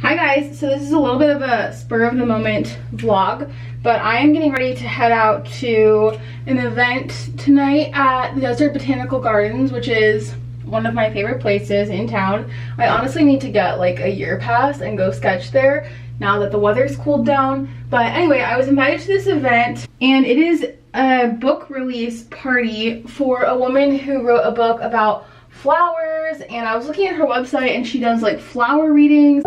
Hi guys, so this is a little bit of a spur of the moment vlog, but I am getting ready to head out to an event tonight at the Desert Botanical Gardens, which is one of my favorite places in town. I honestly need to get like a year pass and go sketch there now that the weather's cooled down. But anyway, I was invited to this event and it is a book release party for a woman who wrote a book about flowers, and I was looking at her website and she does like flower readings.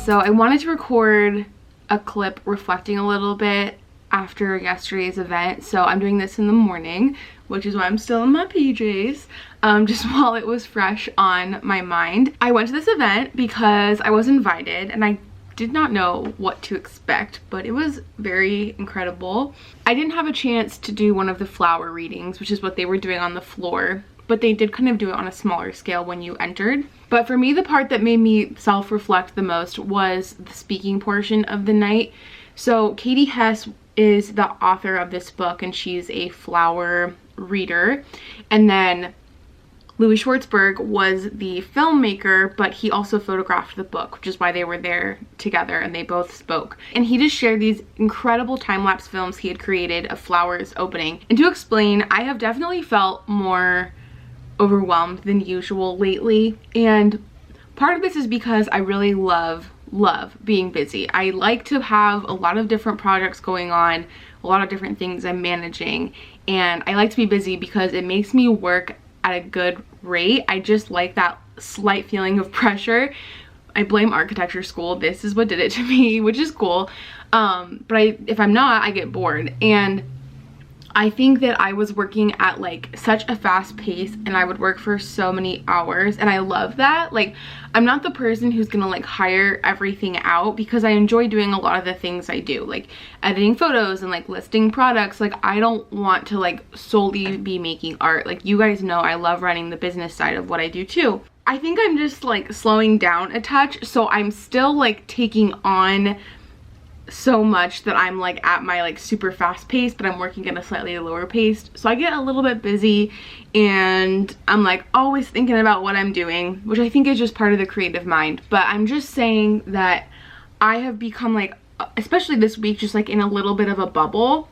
So I wanted to record a clip reflecting a little bit after yesterday's event, so I'm doing this in the morning, which is why I'm still in my PJs, just while it was fresh on my mind. I went to this event because I was invited and I did not know what to expect, but it was very incredible. I didn't have a chance to do one of the flower readings, which is what they were doing on the floor, but they did kind of do it on a smaller scale when you entered. But for me, the part that made me self-reflect the most was the speaking portion of the night. So Katie Hess is the author of this book and she's a flower reader. And then Louis Schwartzberg was the filmmaker, but he also photographed the book, which is why they were there together and they both spoke. And he just shared these incredible time-lapse films he had created of flowers opening. And to explain, I have definitely felt more overwhelmed than usual lately, and part of this is because I really love being busy. I like to have a lot of different projects going on, a lot of different things I'm managing, and I like to be busy because it makes me work at a good rate. I just like that slight feeling of pressure. I blame architecture school. This is what did it to me, which is cool, but if I'm not, I get bored. And I think that I was working at like such a fast pace and I would work for so many hours, and I love that. Like, I'm not the person who's gonna like hire everything out because I enjoy doing a lot of the things I do, like editing photos and like listing products. Like, I don't want to like solely be making art. Like, you guys know I love running the business side of what I do too. I think I'm just like slowing down a touch, so I'm still like taking on so much that I'm like at my like super fast pace, but I'm working at a slightly lower pace, so I get a little bit busy and I'm like always thinking about what I'm doing, which I think is just part of the creative mind. But I'm just saying that I have become like, especially this week, just like in a little bit of a bubble,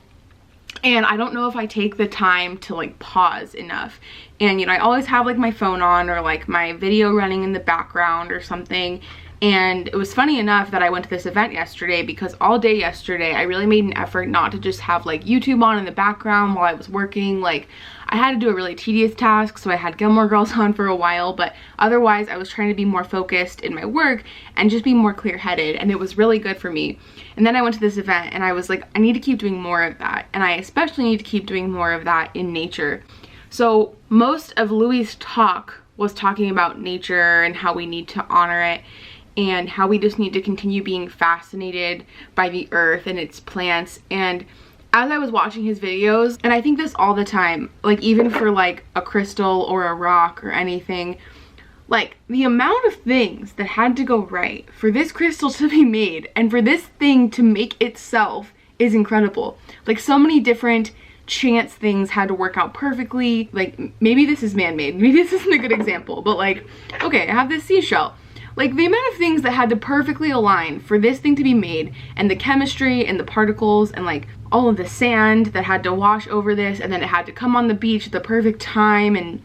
and I don't know if I take the time to like pause enough. And you know, I always have like my phone on or like my video running in the background or something. And it was funny enough that I went to this event yesterday because all day yesterday I really made an effort not to just have like YouTube on in the background while I was working. Like, I had to do a really tedious task, so I had Gilmore Girls on for a while, but otherwise I was trying to be more focused in my work and just be more clear-headed, and it was really good for me. And then I went to this event and I was like, I need to keep doing more of that, and I especially need to keep doing more of that in nature. So most of Louis' talk was talking about nature and how we need to honor it, and how we just need to continue being fascinated by the earth and its plants. And as I was watching his videos, and I think this all the time, like even for like a crystal or a rock or anything, like the amount of things that had to go right for this crystal to be made and for this thing to make itself is incredible. Like, so many different chance things had to work out perfectly. Like, maybe this is man-made, maybe this isn't a good example, but like, okay, I have this seashell. Like, the amount of things that had to perfectly align for this thing to be made, and the chemistry and the particles and like all of the sand that had to wash over this, and then it had to come on the beach at the perfect time, and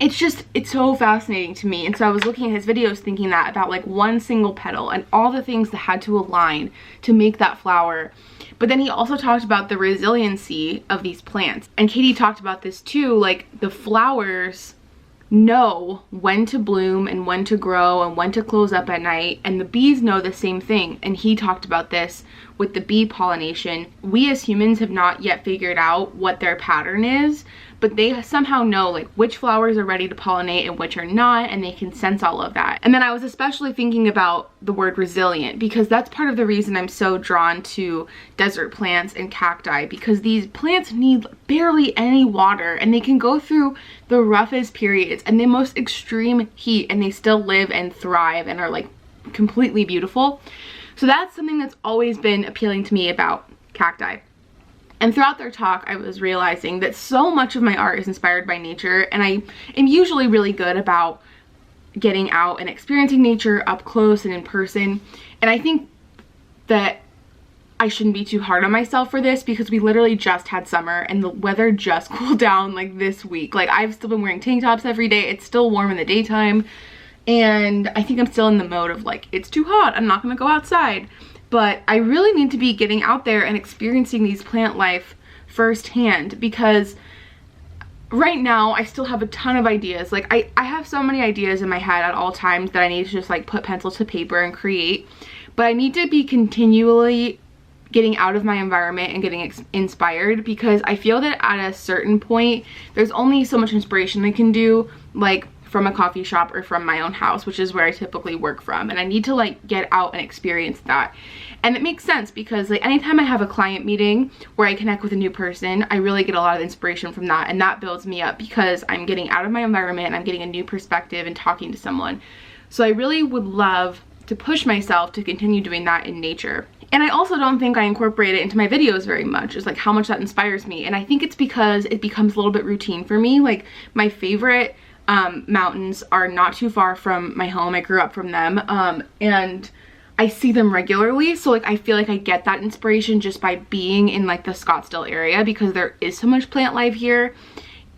it's so fascinating to me. And so I was looking at his videos thinking that about like one single petal and all the things that had to align to make that flower. But then he also talked about the resiliency of these plants. And Katie talked about this too, like the flowers know when to bloom and when to grow and when to close up at night, and the bees know the same thing. And he talked about this with the bee pollination. We as humans have not yet figured out what their pattern is, but they somehow know like which flowers are ready to pollinate and which are not, and they can sense all of that. And then I was especially thinking about the word resilient, because that's part of the reason I'm so drawn to desert plants and cacti, because these plants need barely any water and they can go through the roughest periods and the most extreme heat and they still live and thrive and are like completely beautiful. So that's something that's always been appealing to me about cacti. And throughout their talk, I was realizing that so much of my art is inspired by nature, and I am usually really good about getting out and experiencing nature up close and in person. And I think that I shouldn't be too hard on myself for this, because we literally just had summer and the weather just cooled down like this week. Like I've still been wearing tank tops every day. It's still warm in the daytime. And I think I'm still in the mode of like, it's too hot, I'm not gonna go outside. But I really need to be getting out there and experiencing these plant life firsthand, because right now I still have a ton of ideas. Like I have so many ideas in my head at all times that I need to just like put pencil to paper and create. But I need to be continually getting out of my environment and getting inspired, because I feel that at a certain point there's only so much inspiration I can do, like from a coffee shop or from my own house, which is where I typically work from. And I need to like get out and experience that. And it makes sense, because like anytime I have a client meeting where I connect with a new person, I really get a lot of inspiration from that, and that builds me up because I'm getting out of my environment and I'm getting a new perspective and talking to someone. So I really would love to push myself to continue doing that in nature. And I also don't think I incorporate it into my videos very much, is like how much that inspires me. And I think it's because it becomes a little bit routine for me. Like my favorite mountains are not too far from my home. I grew up from them, and I see them regularly. So like I feel like I get that inspiration just by being in like the Scottsdale area, because there is so much plant life here.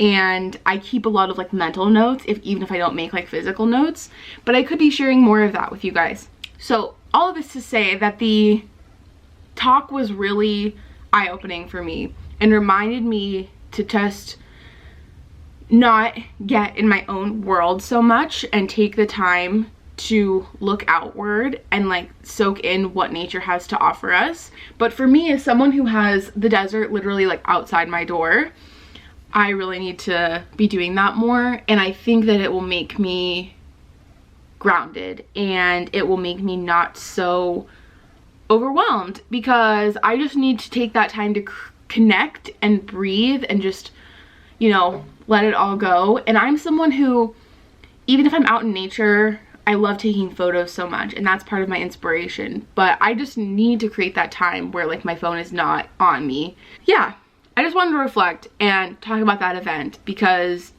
And I keep a lot of like mental notes, even if I don't make like physical notes. But I could be sharing more of that with you guys. So all of this to say that the talk was really eye-opening for me and reminded me to just not get in my own world so much and take the time to look outward and like soak in what nature has to offer us. But for me, as someone who has the desert literally like outside my door, I really need to be doing that more. And I think that it will make me grounded and it will make me not so overwhelmed, because I just need to take that time to connect and breathe and just, you know, let it all go. And I'm someone who, even if I'm out in nature, I love taking photos so much, and that's part of my inspiration. But I just need to create that time where like my phone is not on me. Yeah, I just wanted to reflect and talk about that event, because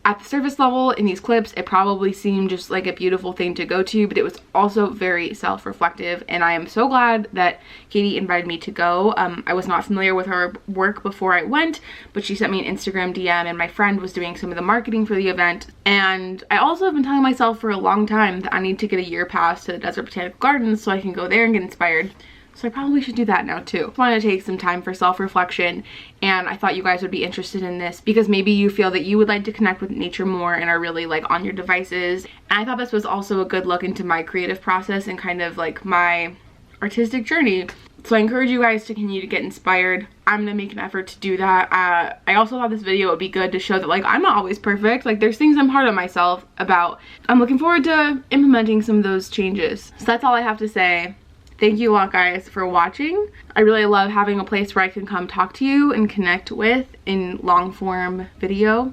at the surface level in these clips, it probably seemed just like a beautiful thing to go to, but it was also very self-reflective, and I am so glad that Katie invited me to go. I was not familiar with her work before I went, but she sent me an Instagram DM, and my friend was doing some of the marketing for the event. And I also have been telling myself for a long time that I need to get a year pass to the Desert Botanical Gardens so I can go there and get inspired. So I probably should do that now too. I wanted to take some time for self-reflection, and I thought you guys would be interested in this, because maybe you feel that you would like to connect with nature more and are really like on your devices. And I thought this was also a good look into my creative process and kind of like my artistic journey. So I encourage you guys to continue to get inspired. I'm gonna make an effort to do that. I also thought this video would be good to show that like I'm not always perfect. Like there's things I'm hard on myself about. I'm looking forward to implementing some of those changes. So that's all I have to say. Thank you a lot, guys, for watching. I really love having a place where I can come talk to you and connect with in long form video.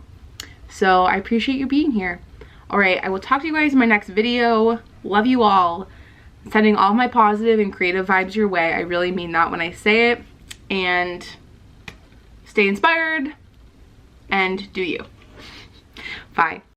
So I appreciate you being here. All right, I will talk to you guys in my next video. Love you all. Sending all my positive and creative vibes your way. I really mean that when I say it. And stay inspired and do you. Bye.